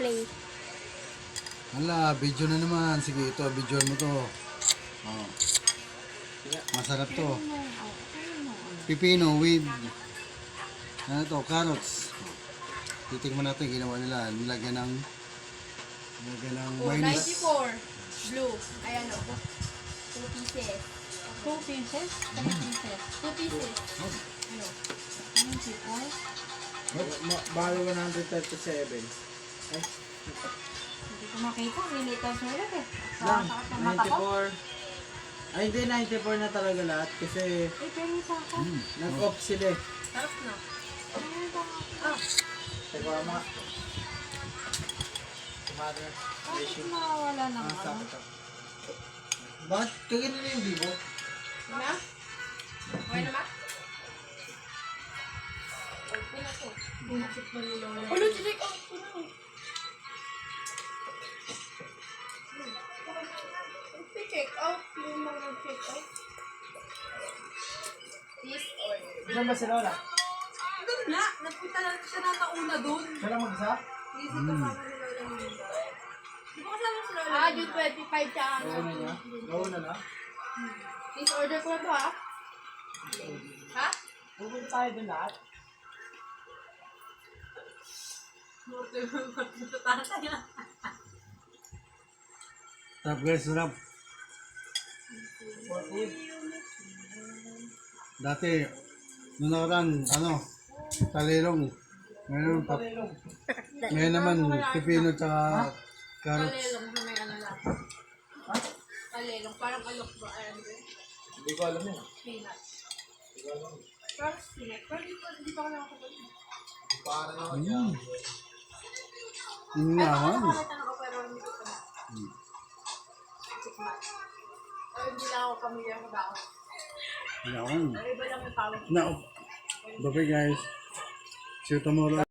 play. Hala, video na naman. Sige, ito, video mo to. Oh. Masarap to. Pipino with ano to, carrots. Titingnan natin ginawa nila. Nilagyan ng mayonnaise. 94. Blue. Ayan o. 2 pieces. 2 pieces? 3 pieces. 2 pieces. Ano? Ano sipol? Bali 137. Ay, Hindi ko makita. Nilitaw sa ulit eh. lang. Sakit ng mata ko. 94. Ay, hindi. 94 na talaga lahat. Kasi Eh, pero isa ako. nag-off sila eh. Sarap na. Ano ba ako? Teka, mga... Mother. Bakit mawawala ng ano? Sakit ako. Bakit? Kagano na yung bibo? Na? Okay na ba? Okay na to. Bumakit mo nila wala. Ulo, check out ko na. Check out. Yung mga check out. This order. Diyan ba si Lola? Doon nga. Napunta lang siya natauna doon. Siya lang mag-isa? Hindi si kasama ni Lola Linda. Di ba kasama si Lola? Ah, June 25 siya. Gauna niya? Gauna na? Please order ko na to ha. Ha? Pupunta tayo doon lahat. Sarap guys, sarap. Dati, nung nakaraan, talilong. Ngayon naman, pipino tsaka carrots. Kalelong na may ano lang. Kalelong. Parang alok ba? Ayan ba? Hindi ko alam yun. Peanut. Parang peanut. Pero di pa ko nakakapagod. Para na Yun nga man. Nakakita na ko pero hindi ko pa na. Or hindi lang ako pamilya sa baon. Yan. Or iba lang yung tawag. Now, bye guys. See you tomorrow.